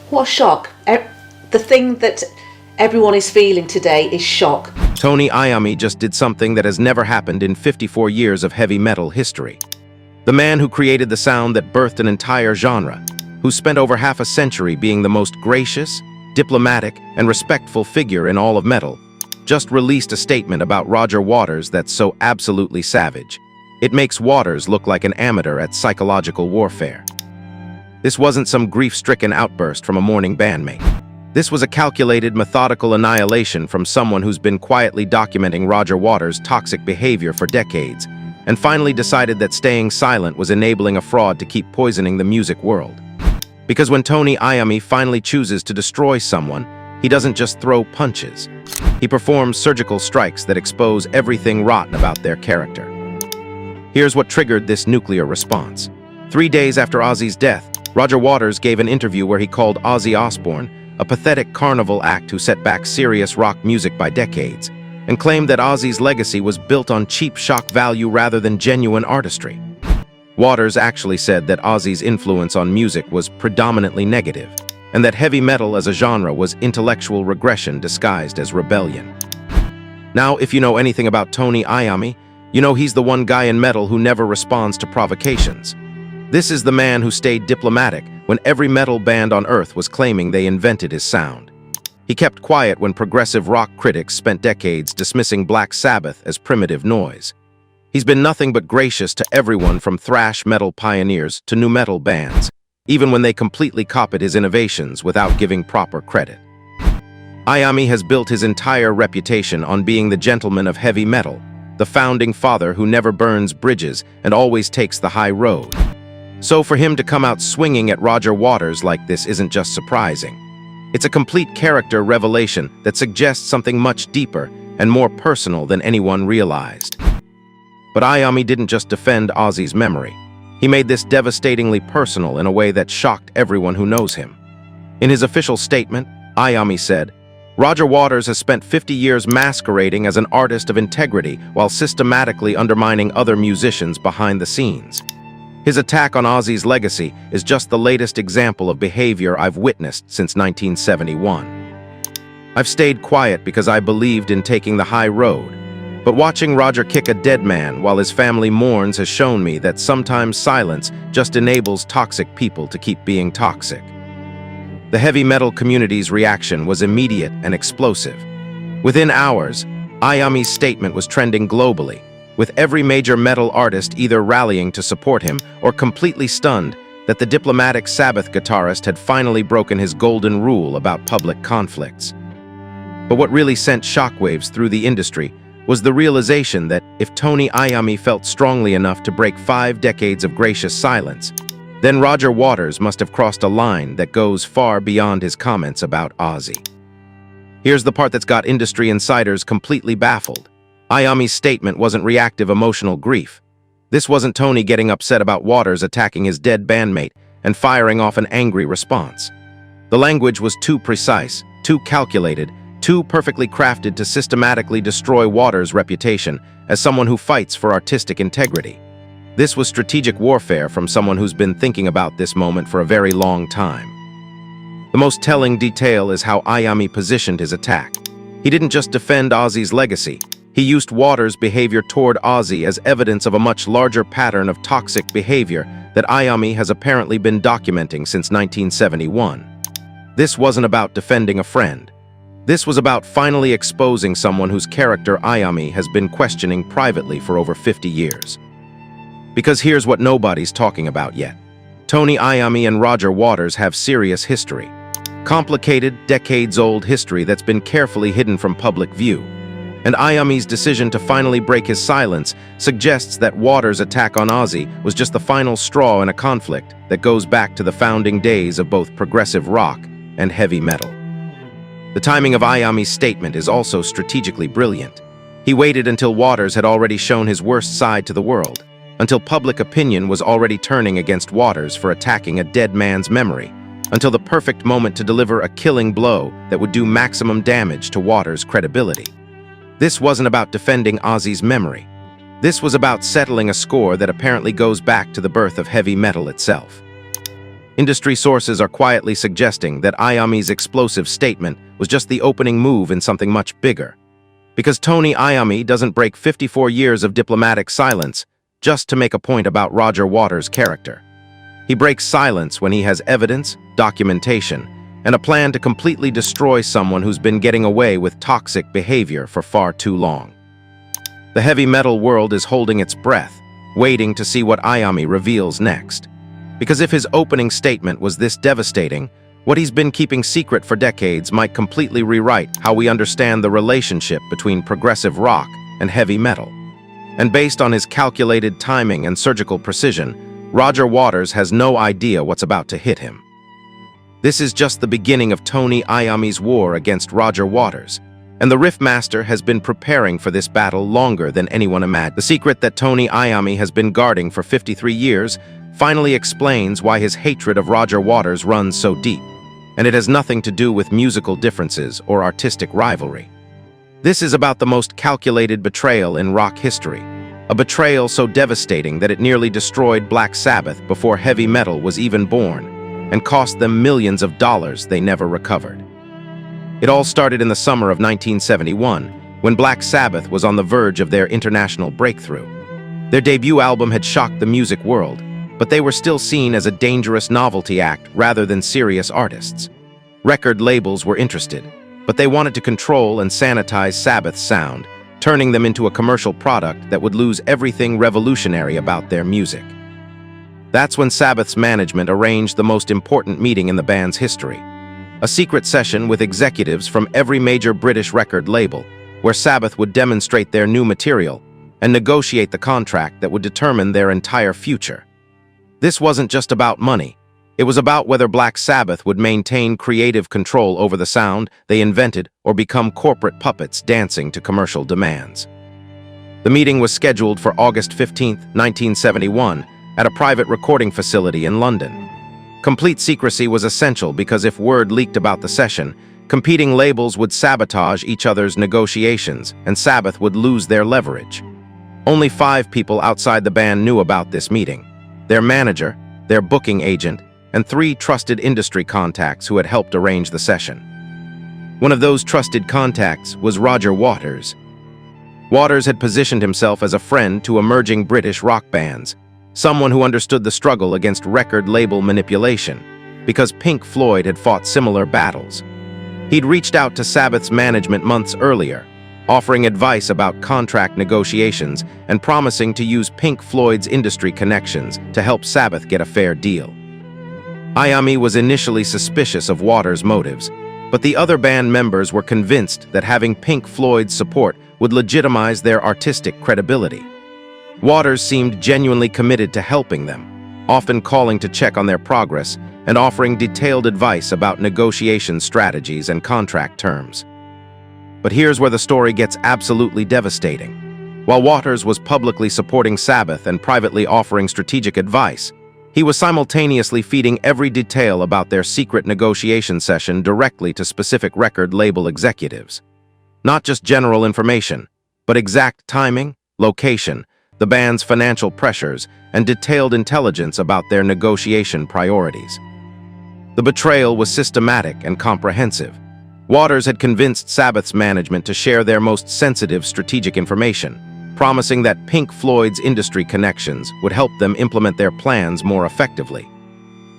What a shock. The thing that everyone is feeling today is shock. Tony Iommi just did something that has never happened in 54 years of heavy metal history. The man who created the sound that birthed an entire genre, who spent over half a century being the most gracious, diplomatic, and respectful figure in all of metal, just released a statement about Roger Waters that's so absolutely savage. It makes Waters look like an amateur at psychological warfare. This wasn't some grief-stricken outburst from a mourning bandmate. This was a calculated, methodical annihilation from someone who's been quietly documenting Roger Waters' toxic behavior for decades, and finally decided that staying silent was enabling a fraud to keep poisoning the music world. Because when Tony Iommi finally chooses to destroy someone, he doesn't just throw punches. He performs surgical strikes that expose everything rotten about their character. Here's what triggered this nuclear response. 3 days after Ozzy's death, Roger Waters gave an interview where he called Ozzy Osbourne a pathetic carnival act who set back serious rock music by decades, and claimed that Ozzy's legacy was built on cheap shock value rather than genuine artistry. Waters actually said that Ozzy's influence on music was predominantly negative, and that heavy metal as a genre was intellectual regression disguised as rebellion. Now, if you know anything about Tony Iommi, you know he's the one guy in metal who never responds to provocations. This is the man who stayed diplomatic when every metal band on Earth was claiming they invented his sound. He kept quiet when progressive rock critics spent decades dismissing Black Sabbath as primitive noise. He's been nothing but gracious to everyone from thrash metal pioneers to nu metal bands, even when they completely copied his innovations without giving proper credit. Iommi has built his entire reputation on being the gentleman of heavy metal, the founding father who never burns bridges and always takes the high road. So for him to come out swinging at Roger Waters like this isn't just surprising. It's a complete character revelation that suggests something much deeper and more personal than anyone realized. But Iommi didn't just defend Ozzy's memory. He made this devastatingly personal in a way that shocked everyone who knows him. In his official statement, Iommi said, "Roger Waters has spent 50 years masquerading as an artist of integrity while systematically undermining other musicians behind the scenes. His attack on Ozzy's legacy is just the latest example of behavior I've witnessed since 1971. I've stayed quiet because I believed in taking the high road, but watching Roger kick a dead man while his family mourns has shown me that sometimes silence just enables toxic people to keep being toxic." The heavy metal community's reaction was immediate and explosive. Within hours, Iommi's statement was trending globally, with every major metal artist either rallying to support him or completely stunned that the diplomatic Sabbath guitarist had finally broken his golden rule about public conflicts. But what really sent shockwaves through the industry was the realization that if Tony Iommi felt strongly enough to break 5 decades of gracious silence, then Roger Waters must have crossed a line that goes far beyond his comments about Ozzy. Here's the part that's got industry insiders completely baffled. Iommi's statement wasn't reactive emotional grief. This wasn't Tony getting upset about Waters attacking his dead bandmate and firing off an angry response. The language was too precise, too calculated, too perfectly crafted to systematically destroy Waters' reputation as someone who fights for artistic integrity. This was strategic warfare from someone who's been thinking about this moment for a very long time. The most telling detail is how Iommi positioned his attack. He didn't just defend Ozzy's legacy. He used Waters' behavior toward Ozzy as evidence of a much larger pattern of toxic behavior that Iommi has apparently been documenting since 1971. This wasn't about defending a friend. This was about finally exposing someone whose character Iommi has been questioning privately for over 50 years. Because here's what nobody's talking about yet. Tony Iommi and Roger Waters have serious history. Complicated, decades-old history that's been carefully hidden from public view. And Iommi's decision to finally break his silence suggests that Waters' attack on Ozzy was just the final straw in a conflict that goes back to the founding days of both progressive rock and heavy metal. The timing of Iommi's statement is also strategically brilliant. He waited until Waters had already shown his worst side to the world, until public opinion was already turning against Waters for attacking a dead man's memory, until the perfect moment to deliver a killing blow that would do maximum damage to Waters' credibility. This wasn't about defending Ozzy's memory. This was about settling a score that apparently goes back to the birth of heavy metal itself. Industry sources are quietly suggesting that Iommi's explosive statement was just the opening move in something much bigger. Because Tony Iommi doesn't break 54 years of diplomatic silence just to make a point about Roger Waters' character. He breaks silence when he has evidence, documentation, and a plan to completely destroy someone who's been getting away with toxic behavior for far too long. The heavy metal world is holding its breath, waiting to see what Iommi reveals next. Because if his opening statement was this devastating, what he's been keeping secret for decades might completely rewrite how we understand the relationship between progressive rock and heavy metal. And based on his calculated timing and surgical precision, Roger Waters has no idea what's about to hit him. This is just the beginning of Tony Iommi's war against Roger Waters, and the Riffmaster has been preparing for this battle longer than anyone imagined. The secret that Tony Iommi has been guarding for 53 years finally explains why his hatred of Roger Waters runs so deep, and it has nothing to do with musical differences or artistic rivalry. This is about the most calculated betrayal in rock history, a betrayal so devastating that it nearly destroyed Black Sabbath before heavy metal was even born, and cost them millions of dollars they never recovered. It all started in the summer of 1971, when Black Sabbath was on the verge of their international breakthrough. Their debut album had shocked the music world, but they were still seen as a dangerous novelty act rather than serious artists. Record labels were interested, but they wanted to control and sanitize Sabbath's sound, turning them into a commercial product that would lose everything revolutionary about their music. That's when Sabbath's management arranged the most important meeting in the band's history, a secret session with executives from every major British record label, where Sabbath would demonstrate their new material and negotiate the contract that would determine their entire future. This wasn't just about money. It was about whether Black Sabbath would maintain creative control over the sound they invented or become corporate puppets dancing to commercial demands. The meeting was scheduled for August 15, 1971, at a private recording facility in London. Complete secrecy was essential because if word leaked about the session, competing labels would sabotage each other's negotiations and Sabbath would lose their leverage. Only 5 people outside the band knew about this meeting: their manager, their booking agent, and 3 trusted industry contacts who had helped arrange the session. One of those trusted contacts was Roger Waters. Waters had positioned himself as a friend to emerging British rock bands, someone who understood the struggle against record label manipulation, because Pink Floyd had fought similar battles. He'd reached out to Sabbath's management months earlier, offering advice about contract negotiations and promising to use Pink Floyd's industry connections to help Sabbath get a fair deal. Iommi was initially suspicious of Waters' motives, but the other band members were convinced that having Pink Floyd's support would legitimize their artistic credibility. Waters seemed genuinely committed to helping them, often calling to check on their progress and offering detailed advice about negotiation strategies and contract terms. But here's where the story gets absolutely devastating. While Waters was publicly supporting Sabbath and privately offering strategic advice, he was simultaneously feeding every detail about their secret negotiation session directly to specific record label executives. Not just general information, but exact timing, location, the band's financial pressures, and detailed intelligence about their negotiation priorities. The betrayal was systematic and comprehensive. Waters had convinced Sabbath's management to share their most sensitive strategic information, promising that Pink Floyd's industry connections would help them implement their plans more effectively.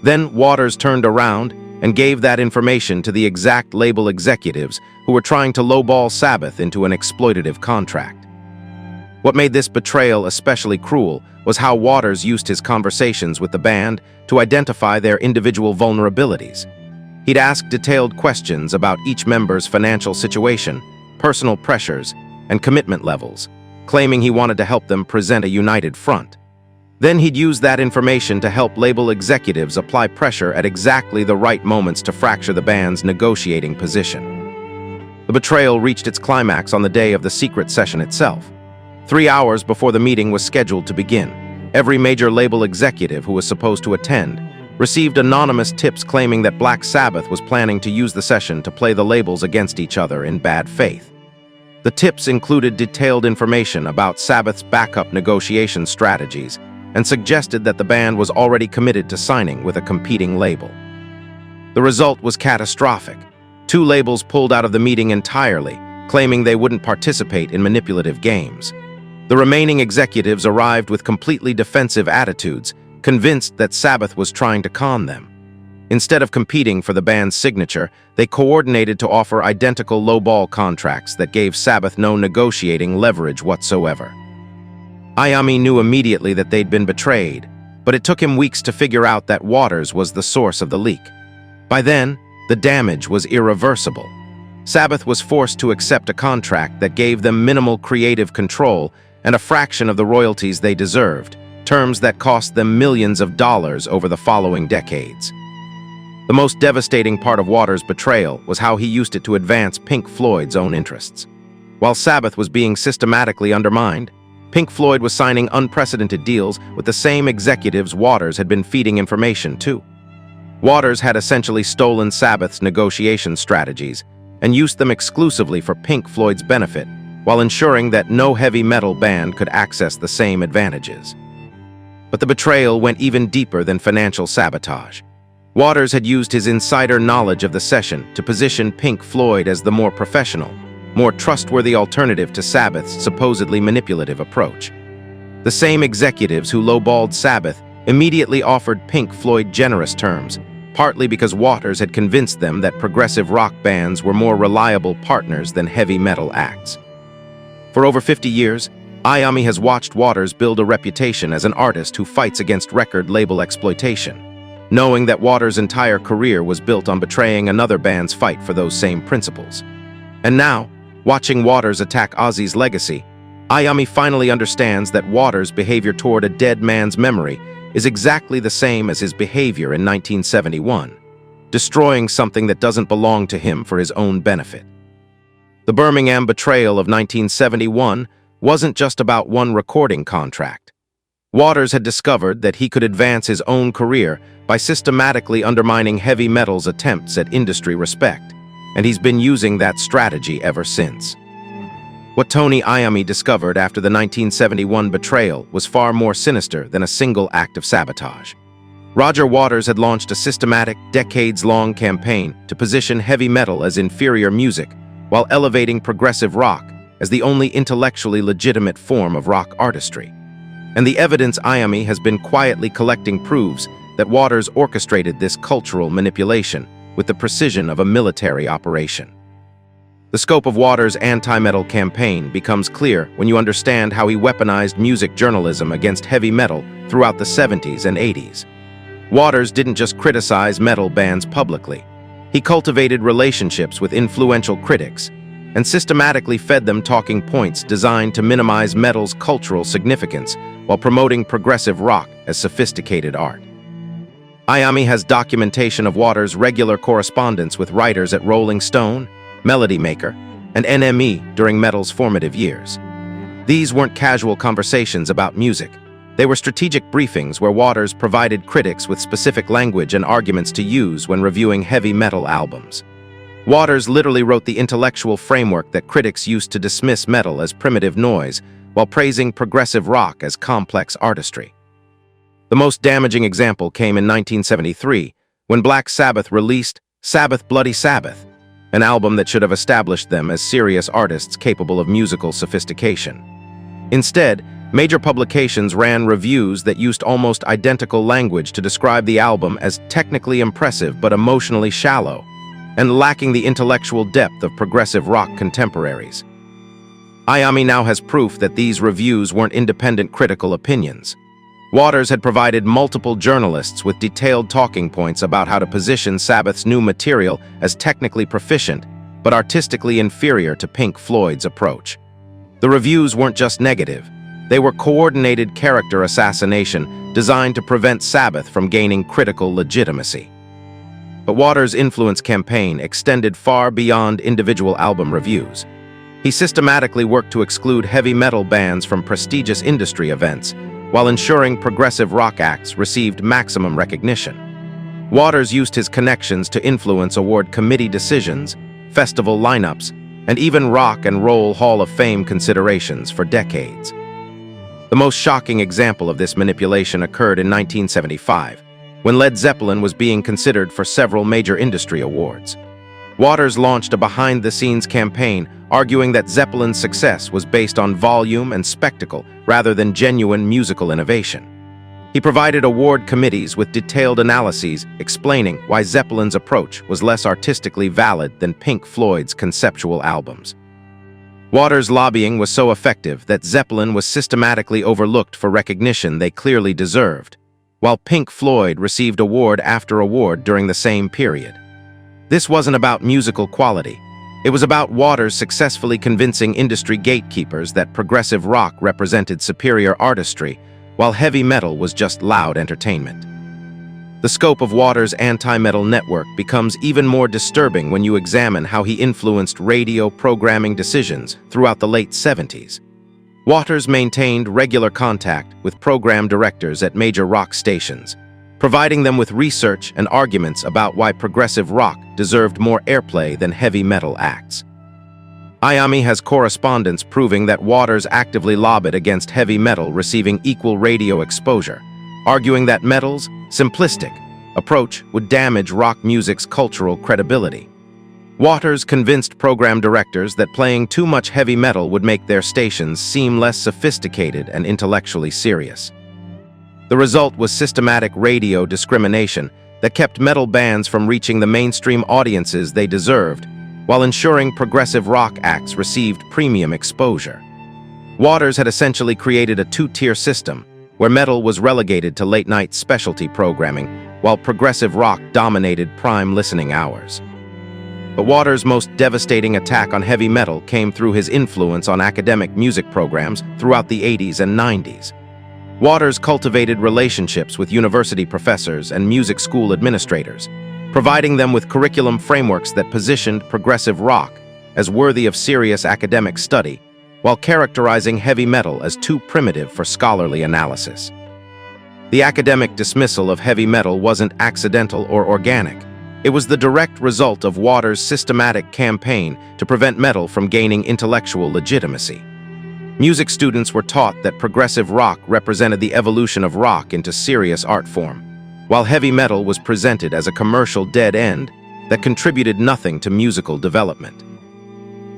Then Waters turned around and gave that information to the exact label executives who were trying to lowball Sabbath into an exploitative contract. What made this betrayal especially cruel was how Waters used his conversations with the band to identify their individual vulnerabilities. He'd ask detailed questions about each member's financial situation, personal pressures, and commitment levels, claiming he wanted to help them present a united front. Then he'd use that information to help label executives apply pressure at exactly the right moments to fracture the band's negotiating position. The betrayal reached its climax on the day of the secret session itself. 3 hours before the meeting was scheduled to begin, every major label executive who was supposed to attend received anonymous tips claiming that Black Sabbath was planning to use the session to play the labels against each other in bad faith. The tips included detailed information about Sabbath's backup negotiation strategies and suggested that the band was already committed to signing with a competing label. The result was catastrophic. Two labels pulled out of the meeting entirely, claiming they wouldn't participate in manipulative games. The remaining executives arrived with completely defensive attitudes, convinced that Sabbath was trying to con them. Instead of competing for the band's signature, they coordinated to offer identical low-ball contracts that gave Sabbath no negotiating leverage whatsoever. Iommi knew immediately that they'd been betrayed, but it took him weeks to figure out that Waters was the source of the leak. By then, the damage was irreversible. Sabbath was forced to accept a contract that gave them minimal creative control and a fraction of the royalties they deserved, terms that cost them millions of dollars over the following decades. The most devastating part of Waters' betrayal was how he used it to advance Pink Floyd's own interests. While Sabbath was being systematically undermined, Pink Floyd was signing unprecedented deals with the same executives Waters had been feeding information to. Waters had essentially stolen Sabbath's negotiation strategies and used them exclusively for Pink Floyd's benefit, while ensuring that no heavy metal band could access the same advantages. But the betrayal went even deeper than financial sabotage. Waters had used his insider knowledge of the session to position Pink Floyd as the more professional, more trustworthy alternative to Sabbath's supposedly manipulative approach. The same executives who lowballed Sabbath immediately offered Pink Floyd generous terms, partly because Waters had convinced them that progressive rock bands were more reliable partners than heavy metal acts. For over 50 years, Iommi has watched Waters build a reputation as an artist who fights against record label exploitation, knowing that Waters' entire career was built on betraying another band's fight for those same principles. And now, watching Waters attack Ozzy's legacy, Iommi finally understands that Waters' behavior toward a dead man's memory is exactly the same as his behavior in 1971, destroying something that doesn't belong to him for his own benefit. The Birmingham betrayal of 1971 wasn't just about one recording contract. Waters had discovered that he could advance his own career by systematically undermining heavy metal's attempts at industry respect, and he's been using that strategy ever since. What Tony Iommi discovered after the 1971 betrayal was far more sinister than a single act of sabotage. Roger Waters had launched a systematic, decades-long campaign to position heavy metal as inferior music while elevating progressive rock as the only intellectually legitimate form of rock artistry. And the evidence Iommi has been quietly collecting proves that Waters orchestrated this cultural manipulation with the precision of a military operation. The scope of Waters' anti-metal campaign becomes clear when you understand how he weaponized music journalism against heavy metal throughout the 70s and 80s. Waters didn't just criticize metal bands publicly. He cultivated relationships with influential critics and systematically fed them talking points designed to minimize metal's cultural significance while promoting progressive rock as sophisticated art. Iommi has documentation of Waters' regular correspondence with writers at Rolling Stone, Melody Maker, and NME during metal's formative years. These weren't casual conversations about music. They were strategic briefings where Waters provided critics with specific language and arguments to use when reviewing heavy metal albums. Waters literally wrote the intellectual framework that critics used to dismiss metal as primitive noise while praising progressive rock as complex artistry. The most damaging example came in 1973, when Black Sabbath released Sabbath Bloody Sabbath, an album that should have established them as serious artists capable of musical sophistication. Instead, major publications ran reviews that used almost identical language to describe the album as technically impressive but emotionally shallow, and lacking the intellectual depth of progressive rock contemporaries. Iommi now has proof that these reviews weren't independent critical opinions. Waters had provided multiple journalists with detailed talking points about how to position Sabbath's new material as technically proficient, but artistically inferior to Pink Floyd's approach. The reviews weren't just negative. They were coordinated character assassination designed to prevent Sabbath from gaining critical legitimacy. But Waters' influence campaign extended far beyond individual album reviews. He systematically worked to exclude heavy metal bands from prestigious industry events, while ensuring progressive rock acts received maximum recognition. Waters used his connections to influence award committee decisions, festival lineups, and even Rock and Roll Hall of Fame considerations for decades. The most shocking example of this manipulation occurred in 1975, when Led Zeppelin was being considered for several major industry awards. Waters launched a behind-the-scenes campaign arguing that Zeppelin's success was based on volume and spectacle rather than genuine musical innovation. He provided award committees with detailed analyses explaining why Zeppelin's approach was less artistically valid than Pink Floyd's conceptual albums. Waters' lobbying was so effective that Zeppelin was systematically overlooked for recognition they clearly deserved, while Pink Floyd received award after award during the same period. This wasn't about musical quality. It was about Waters successfully convincing industry gatekeepers that progressive rock represented superior artistry, while heavy metal was just loud entertainment. The scope of Waters' anti-metal network becomes even more disturbing when you examine how he influenced radio programming decisions throughout the late 70s. Waters maintained regular contact with program directors at major rock stations, providing them with research and arguments about why progressive rock deserved more airplay than heavy metal acts. Iommi has correspondence proving that Waters actively lobbied against heavy metal receiving equal radio exposure, arguing that metal's simplistic approach would damage rock music's cultural credibility. Waters convinced program directors that playing too much heavy metal would make their stations seem less sophisticated and intellectually serious. The result was systematic radio discrimination that kept metal bands from reaching the mainstream audiences they deserved, while ensuring progressive rock acts received premium exposure. Waters had essentially created a two-tier system, where metal was relegated to late-night specialty programming, while progressive rock dominated prime listening hours. But Waters' most devastating attack on heavy metal came through his influence on academic music programs throughout the 80s and 90s. Waters cultivated relationships with university professors and music school administrators, providing them with curriculum frameworks that positioned progressive rock as worthy of serious academic study, while characterizing heavy metal as too primitive for scholarly analysis. The academic dismissal of heavy metal wasn't accidental or organic. It was the direct result of Waters' systematic campaign to prevent metal from gaining intellectual legitimacy. Music students were taught that progressive rock represented the evolution of rock into serious art form, while heavy metal was presented as a commercial dead end that contributed nothing to musical development.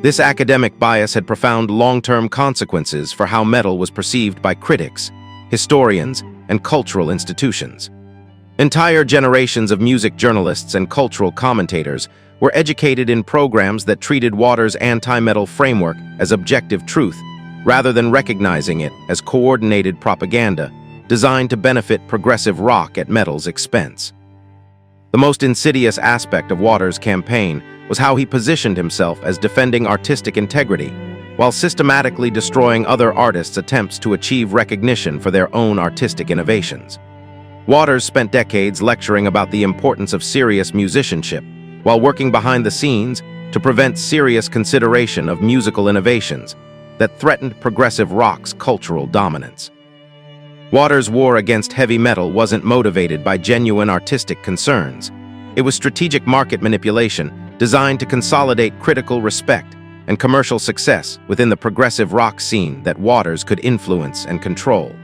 This academic bias had profound long-term consequences for how metal was perceived by critics, historians, and cultural institutions. Entire generations of music journalists and cultural commentators were educated in programs that treated Waters' anti-metal framework as objective truth, rather than recognizing it as coordinated propaganda designed to benefit progressive rock at metal's expense. The most insidious aspect of Waters' campaign was how he positioned himself as defending artistic integrity, while systematically destroying other artists' attempts to achieve recognition for their own artistic innovations. Waters spent decades lecturing about the importance of serious musicianship, while working behind the scenes to prevent serious consideration of musical innovations that threatened progressive rock's cultural dominance. Waters' war against heavy metal wasn't motivated by genuine artistic concerns. It was strategic market manipulation designed to consolidate critical respect and commercial success within the progressive rock scene that Waters could influence and control.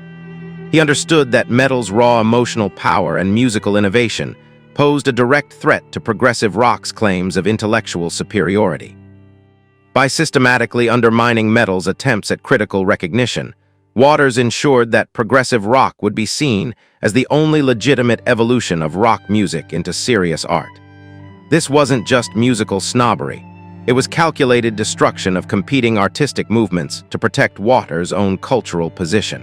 He understood that metal's raw emotional power and musical innovation posed a direct threat to progressive rock's claims of intellectual superiority. By systematically undermining metal's attempts at critical recognition, Waters ensured that progressive rock would be seen as the only legitimate evolution of rock music into serious art. This wasn't just musical snobbery. It was calculated destruction of competing artistic movements to protect Waters' own cultural position.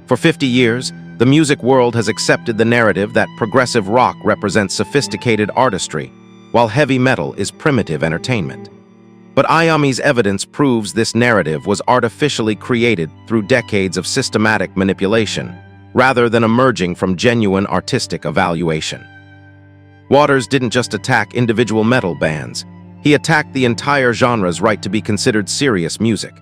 For 50 years, the music world has accepted the narrative that progressive rock represents sophisticated artistry, while heavy metal is primitive entertainment. But Iommi's evidence proves this narrative was artificially created through decades of systematic manipulation, rather than emerging from genuine artistic evaluation. Waters didn't just attack individual metal bands, he attacked the entire genre's right to be considered serious music.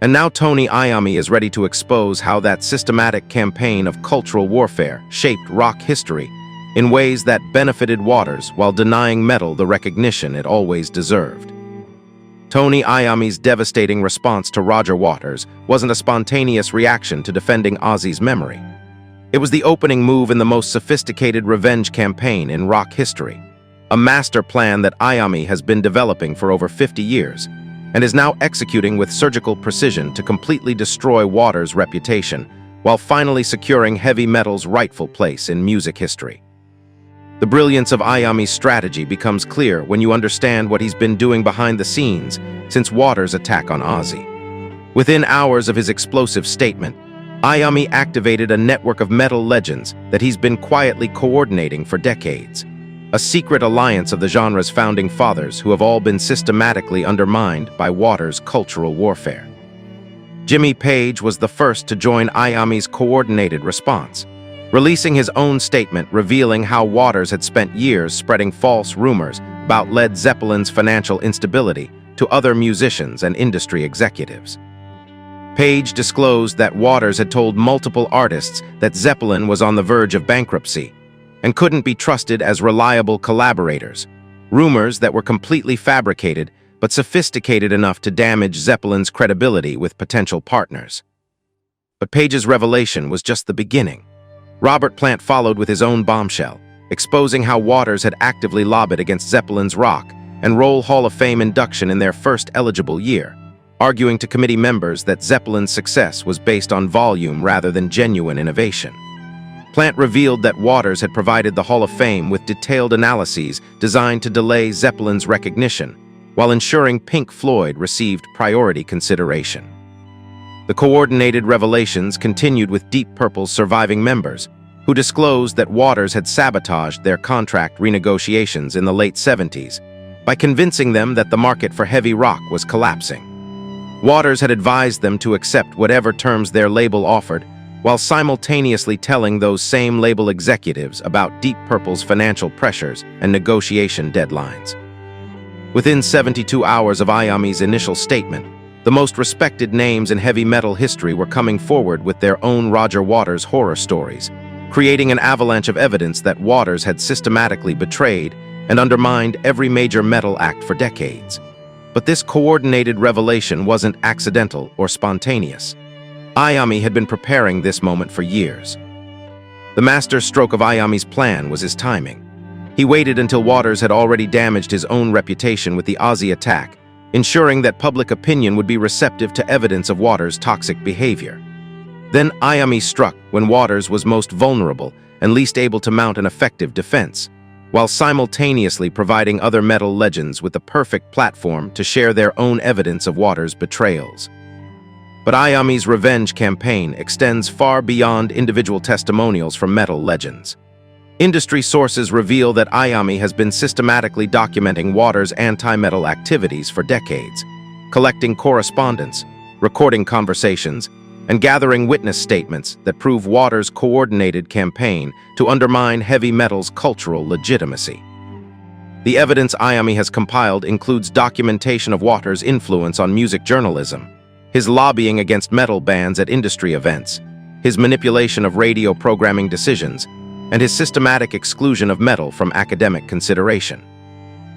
And now Tony Iommi is ready to expose how that systematic campaign of cultural warfare shaped rock history in ways that benefited Waters while denying metal the recognition it always deserved. Tony Iommi's devastating response to Roger Waters wasn't a spontaneous reaction to defending Ozzy's memory. It was the opening move in the most sophisticated revenge campaign in rock history, a master plan that Iommi has been developing for over 50 years and is now executing with surgical precision to completely destroy Waters' reputation while finally securing heavy metal's rightful place in music history. The brilliance of Iommi's strategy becomes clear when you understand what he's been doing behind the scenes since Waters' attack on Ozzy. Within hours of his explosive statement, Iommi activated a network of metal legends that he's been quietly coordinating for decades, a secret alliance of the genre's founding fathers who have all been systematically undermined by Waters' cultural warfare. Jimmy Page was the first to join Iommi's coordinated response, releasing his own statement revealing how Waters had spent years spreading false rumors about Led Zeppelin's financial instability to other musicians and industry executives. Page disclosed that Waters had told multiple artists that Zeppelin was on the verge of bankruptcy and couldn't be trusted as reliable collaborators, rumors that were completely fabricated but sophisticated enough to damage Zeppelin's credibility with potential partners. But Page's revelation was just the beginning. Robert Plant followed with his own bombshell, exposing how Waters had actively lobbied against Zeppelin's Rock and Roll Hall of Fame induction in their first eligible year, arguing to committee members that Zeppelin's success was based on volume rather than genuine innovation. Plant revealed that Waters had provided the Hall of Fame with detailed analyses designed to delay Zeppelin's recognition, while ensuring Pink Floyd received priority consideration. The coordinated revelations continued with Deep Purple's surviving members, who disclosed that Waters had sabotaged their contract renegotiations in the late 70s by convincing them that the market for heavy rock was collapsing. Waters had advised them to accept whatever terms their label offered, while simultaneously telling those same label executives about Deep Purple's financial pressures and negotiation deadlines. Within 72 hours of Iommi's initial statement, the most respected names in heavy metal history were coming forward with their own Roger Waters horror stories, creating an avalanche of evidence that Waters had systematically betrayed and undermined every major metal act for decades. But this coordinated revelation wasn't accidental or spontaneous. Iommi had been preparing this moment for years. The master stroke of Iommi's plan was his timing. He waited until Waters had already damaged his own reputation with the Ozzy attack, ensuring that public opinion would be receptive to evidence of Waters' toxic behavior. Then Iommi struck when Waters was most vulnerable and least able to mount an effective defense, while simultaneously providing other metal legends with the perfect platform to share their own evidence of Waters' betrayals. But Iommi's revenge campaign extends far beyond individual testimonials from metal legends. Industry sources reveal that Iommi has been systematically documenting Waters' anti-metal activities for decades, collecting correspondence, recording conversations, and gathering witness statements that prove Waters' coordinated campaign to undermine heavy metal's cultural legitimacy. The evidence Iommi has compiled includes documentation of Waters' influence on music journalism, his lobbying against metal bans at industry events, his manipulation of radio programming decisions, and his systematic exclusion of metal from academic consideration.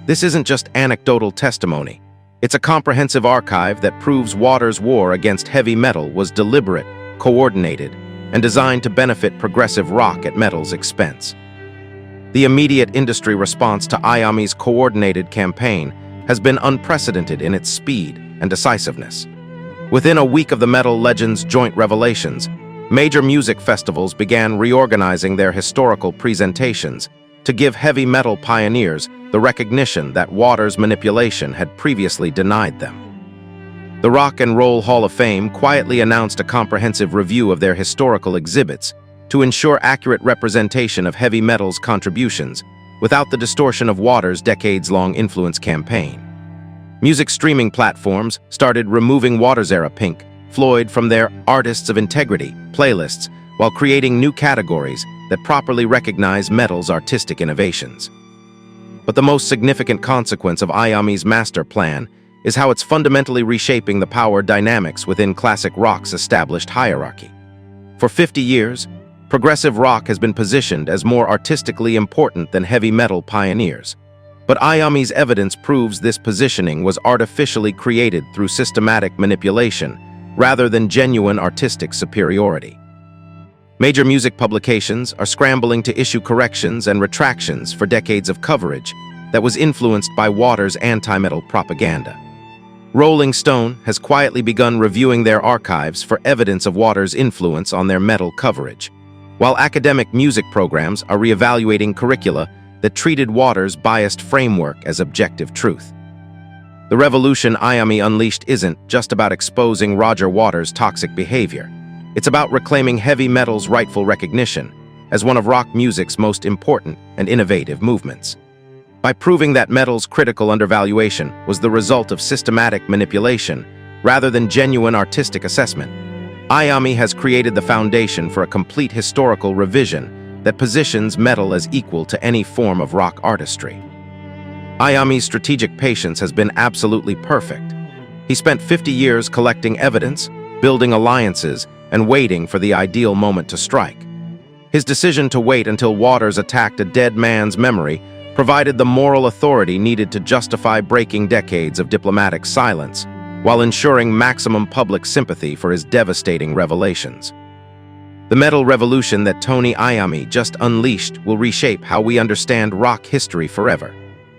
This isn't just anecdotal testimony. It's a comprehensive archive that proves Waters' war against heavy metal was deliberate, coordinated, and designed to benefit progressive rock at metal's expense. The immediate industry response to Iommi's coordinated campaign has been unprecedented in its speed and decisiveness. Within a week of the metal legends' joint revelations, major music festivals began reorganizing their historical presentations to give heavy metal pioneers the recognition that Waters' manipulation had previously denied them. The Rock and Roll Hall of Fame quietly announced a comprehensive review of their historical exhibits to ensure accurate representation of heavy metal's contributions without the distortion of Waters' decades-long influence campaign. Music streaming platforms started removing Waters-era Pink Floyd from their Artists of Integrity playlists while creating new categories that properly recognize metal's artistic innovations. But the most significant consequence of Iommi's master plan is how it's fundamentally reshaping the power dynamics within classic rock's established hierarchy. For 50 years, progressive rock has been positioned as more artistically important than heavy metal pioneers. But Iommi's evidence proves this positioning was artificially created through systematic manipulation, rather than genuine artistic superiority. Major music publications are scrambling to issue corrections and retractions for decades of coverage that was influenced by Waters' anti-metal propaganda. Rolling Stone has quietly begun reviewing their archives for evidence of Waters' influence on their metal coverage, while academic music programs are reevaluating curricula that treated Waters' biased framework as objective truth. The revolution Iommi unleashed isn't just about exposing Roger Waters' toxic behavior. It's about reclaiming heavy metal's rightful recognition as one of rock music's most important and innovative movements. By proving that metal's critical undervaluation was the result of systematic manipulation rather than genuine artistic assessment, Iommi has created the foundation for a complete historical revision that positions metal as equal to any form of rock artistry. Iommi's strategic patience has been absolutely perfect. He spent 50 years collecting evidence, building alliances, and waiting for the ideal moment to strike. His decision to wait until Waters attacked a dead man's memory provided the moral authority needed to justify breaking decades of diplomatic silence, while ensuring maximum public sympathy for his devastating revelations. The metal revolution that Tony Iommi just unleashed will reshape how we understand rock history forever.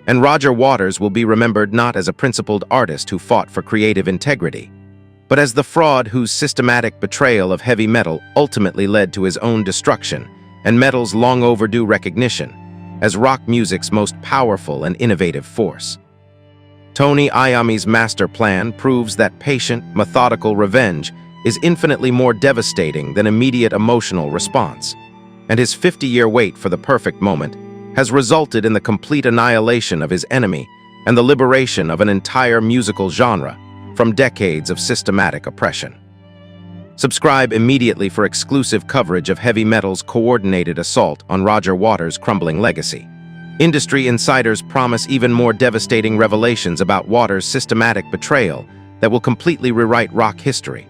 And Roger Waters will be remembered not as a principled artist who fought for creative integrity, but as the fraud whose systematic betrayal of heavy metal ultimately led to his own destruction and metal's long overdue recognition as rock music's most powerful and innovative force. Tony Iommi's master plan proves that patient, methodical revenge is infinitely more devastating than immediate emotional response, and his 50-year wait for the perfect moment has resulted in the complete annihilation of his enemy and the liberation of an entire musical genre from decades of systematic oppression. Subscribe immediately for exclusive coverage of heavy metal's coordinated assault on Roger Waters' crumbling legacy. Industry insiders promise even more devastating revelations about Waters' systematic betrayal that will completely rewrite rock history.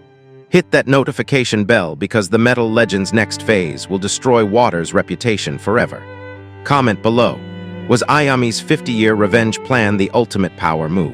Hit that notification bell because the metal legend's next phase will destroy Waters' reputation forever. Comment below. Was Iommi's 50-year revenge plan the ultimate power move?